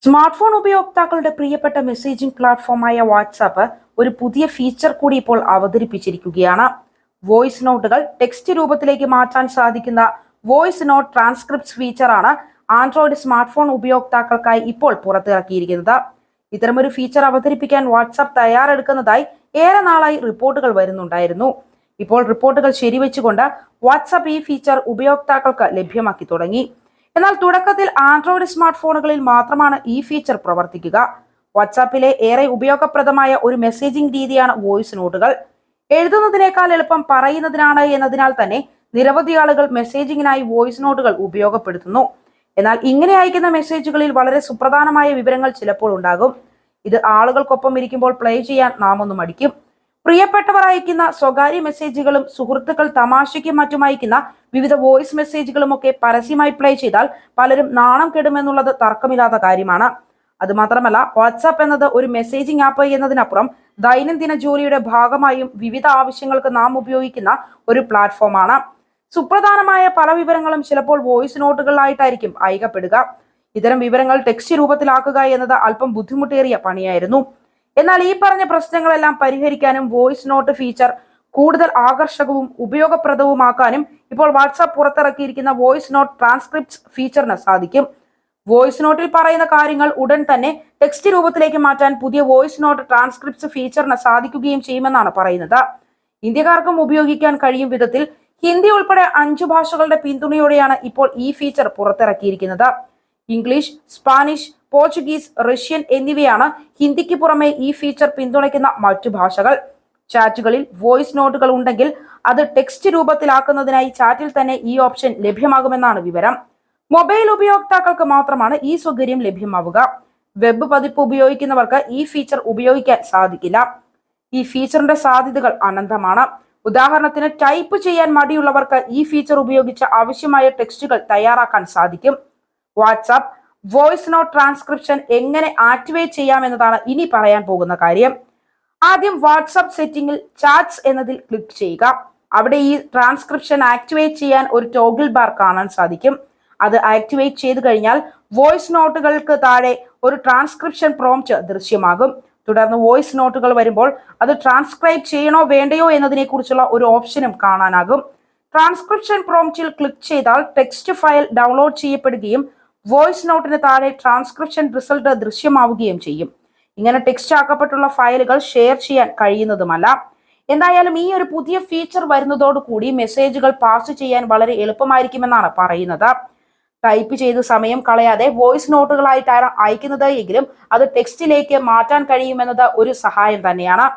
Smart phone ഉപയോക്താക്കളുടെ പ്രിയപ്പെട്ട messaging പ്ലാറ്റ്ഫോമായ WhatsApp ഒരു പുതിയ ഫീച്ചർ കൂടി ഇപ്പോൾ അവതരിപ്പിച്ചിരിക്കുകയാണ്. വോയിസ് നോട്ടുകൾ ടെക്സ്റ്റ് രൂപത്തിലേക്ക് മാറ്റാൻ സാധിക്കുന്ന വോയിസ് നോട്ട് ട്രാൻസ്ക്രിപ്റ്റ് ഫീച്ചറാണ് ആൻഡ്രോയിഡ് സ്മാർട്ട് ഫോൺ ഉപയോക്താക്കൾക്കായി ഇപ്പോൾ പുറത്തിറക്കിയിരിക്കുന്നത്. ഇത്തരമൊരു ഫീച്ചർ അവതരിപ്പിക്കാൻ വാട്സാപ്പ് തയ്യാറെടുക്കുന്നതായി ഏറെ നാളായി റിപ്പോർട്ടുകൾ വരുന്നുണ്ടായിരുന്നു. ഇപ്പോൾ റിപ്പോർട്ടുകൾ ശരിവെച്ചുകൊണ്ട് വാട്സാപ്പ് ഈ ഫീച്ചർ ഉപയോക്താക്കൾക്ക് ലഭ്യമാക്കി തുടങ്ങി. എന്നാൽ തുടക്കത്തിൽ ആൻഡ്രോയിഡ് സ്മാർട്ട് ഫോണുകളിൽ മാത്രമാണ് ഈ ഫീച്ചർ പ്രവർത്തിക്കുക. വാട്സാപ്പിലെ ഏറെ ഉപയോഗപ്രദമായ ഒരു മെസ്സേജിംഗ് രീതിയാണ് വോയിസ് നോട്ടുകൾ. എഴുതുന്നതിനേക്കാൾ എളുപ്പം പറയുന്നതിനാണ് എന്നതിനാൽ തന്നെ നിരവധി ആളുകൾ മെസ്സേജിങ്ങിനായി വോയിസ് നോട്ടുകൾ ഉപയോഗപ്പെടുത്തുന്നു. എന്നാൽ ഇങ്ങനെ അയക്കുന്ന മെസ്സേജുകളിൽ വളരെ സുപ്രധാനമായ വിവരങ്ങൾ ചിലപ്പോൾ ഉണ്ടാകും. ഇത് ആളുകൾക്കൊപ്പം ഇരിക്കുമ്പോൾ പ്ലേ ചെയ്യാൻ നാം ഒന്ന് മടിക്കും. പ്രിയപ്പെട്ടവർ അയക്കുന്ന സ്വകാര്യ മെസ്സേജുകളും സുഹൃത്തുക്കൾ തമാശയ്ക്കും മറ്റും അയക്കുന്ന വിവിധ വോയിസ് മെസ്സേജുകളും ഒക്കെ പരസ്യമായി പ്ലേ ചെയ്താൽ പലരും നാണം കെടുമെന്നുള്ളത് തർക്കമില്ലാത്ത കാര്യമാണ്. അതുമാത്രമല്ല, വാട്സാപ്പ് എന്നത് ഒരു മെസ്സേജിംഗ് ആപ്പ് എന്നതിനപ്പുറം ദൈനംദിന ജോലിയുടെ ഭാഗമായും വിവിധ ആവശ്യങ്ങൾക്ക് നാം ഉപയോഗിക്കുന്ന ഒരു പ്ലാറ്റ്ഫോമാണ്. സുപ്രധാനമായ പല വിവരങ്ങളും ചിലപ്പോൾ വോയിസ് നോട്ടുകളായിട്ടായിരിക്കും അയക്കപ്പെടുക. ഇത്തരം വിവരങ്ങൾ ടെക്സ്റ്റ് രൂപത്തിലാക്കുക എന്നത് അല്പം ബുദ്ധിമുട്ടേറിയ പണിയായിരുന്നു. എന്നാൽ ഈ പറഞ്ഞ പ്രശ്നങ്ങളെല്ലാം പരിഹരിക്കാനും വോയിസ് നോട്ട് ഫീച്ചർ കൂടുതൽ ആകർഷകവും ഉപയോഗപ്രദവുമാക്കാനും ഇപ്പോൾ വാട്സാപ്പ് പുറത്തിറക്കിയിരിക്കുന്ന വോയിസ് നോട്ട് ട്രാൻസ്ക്രിപ്റ്റ് ഫീച്ചറിന് സാധിക്കും. വോയിസ് നോട്ടിൽ പറയുന്ന കാര്യങ്ങൾ ഉടൻ തന്നെ ടെക്സ്റ്റ് രൂപത്തിലേക്ക് മാറ്റാൻ പുതിയ വോയിസ് നോട്ട് ട്രാൻസ്ക്രിപ്റ്റ് ഫീച്ചറിന് സാധിക്കുകയും ചെയ്യുമെന്നാണ് പറയുന്നത്. ഇന്ത്യക്കാർക്കും ഉപയോഗിക്കാൻ കഴിയും വിധത്തിൽ ഹിന്ദി ഉൾപ്പെടെ 5 ഭാഷകളുടെ പിന്തുണയോടെയാണ് ഇപ്പോൾ ഈ ഫീച്ചർ പുറത്തിറക്കിയിരിക്കുന്നത്. ഇംഗ്ലീഷ്, സ്പാനിഷ്, പോർച്ചുഗീസ്, റഷ്യൻ എന്നിവയാണ് ഹിന്ദിക്ക് പുറമെ ഈ ഫീച്ചർ പിന്തുണയ്ക്കുന്ന മറ്റു ഭാഷകൾ. ചാറ്റുകളിൽ വോയിസ് നോട്ടുകൾ ഉണ്ടെങ്കിൽ അത് ടെക്സ്റ്റ് രൂപത്തിലാക്കുന്നതിനായി ചാറ്റിൽ തന്നെ ഈ ഓപ്ഷൻ ലഭ്യമാകുമെന്നാണ് വിവരം. മൊബൈൽ ഉപയോക്താക്കൾക്ക് മാത്രമാണ് ഈ സൗകര്യം ലഭ്യമാവുക. വെബ് പതിപ്പ് ഉപയോഗിക്കുന്നവർക്ക് ഈ ഫീച്ചർ ഉപയോഗിക്കാൻ സാധിക്കില്ല. ഈ ഫീച്ചറിന്റെ സാധ്യതകൾ അനന്തമാണ്. ഉദാഹരണത്തിന്, ടൈപ്പ് ചെയ്യാൻ മടിയുള്ളവർക്ക് ഈ ഫീച്ചർ ഉപയോഗിച്ച് ആവശ്യമായ ടെക്സ്റ്റുകൾ തയ്യാറാക്കാൻ സാധിക്കും. വാട്സാപ്പ് വോയിസ് നോട്ട് ട്രാൻസ്ക്രിപ്ഷൻ എങ്ങനെ ആക്ടിവേറ്റ് ചെയ്യാമെന്നതാണ് ഇനി പറയാൻ പോകുന്ന കാര്യം. ആദ്യം വാട്സാപ്പ് സെറ്റിംഗിൽ ചാറ്റ്സ് എന്നതിൽ ക്ലിക്ക് ചെയ്യുക. അവിടെ ഈ ട്രാൻസ്ക്രിപ്ഷൻ ആക്ടിവേറ്റ് ചെയ്യാൻ ഒരു ടോഗിൾ ബാർ കാണാൻ സാധിക്കും. അത് ആക്ടിവേറ്റ് ചെയ്തു കഴിഞ്ഞാൽ വോയിസ് നോട്ടുകൾക്ക് താഴെ ഒരു ട്രാൻസ്ക്രിപ്ഷൻ പ്രോംപ്റ്റ് ദൃശ്യമാകും. തുടർന്ന് വോയിസ് നോട്ടുകൾ വരുമ്പോൾ അത് ട്രാൻസ്ക്രൈബ് ചെയ്യണോ വേണ്ടയോ എന്നതിനെ കുറിച്ചുള്ള ഒരു ഓപ്ഷനും കാണാനാകും. ട്രാൻസ്ക്രിപ്ഷൻ പ്രോംപ്റ്റിൽ ക്ലിക്ക് ചെയ്താൽ ടെക്സ്റ്റ് ഫയൽ ഡൗൺലോഡ് ചെയ്യപ്പെടുകയും വോയിസ് നോട്ടിന് താഴെ ട്രാൻസ്ക്രിപ്ഷൻ റിസൾട്ട് ദൃശ്യമാവുകയും ചെയ്യും. ഇങ്ങനെ ടെക്സ്റ്റ് ആക്കപ്പെട്ടുള്ള ഫയലുകൾ ഷെയർ ചെയ്യാൻ കഴിയുന്നതുമല്ല. എന്തായാലും ഈ ഒരു പുതിയ ഫീച്ചർ വരുന്നതോടുകൂടി മെസ്സേജുകൾ പാസ് ചെയ്യാൻ വളരെ എളുപ്പമായിരിക്കുമെന്നാണ് പറയുന്നത്. ടൈപ്പ് ചെയ്ത് സമയം കളയാതെ വോയിസ് നോട്ടുകളായിട്ടാണ് അയക്കുന്നത് എങ്കിലും അത് ടെക്സ്റ്റിലേക്ക് മാറ്റാൻ കഴിയുമെന്നത് ഒരു സഹായം തന്നെയാണ്.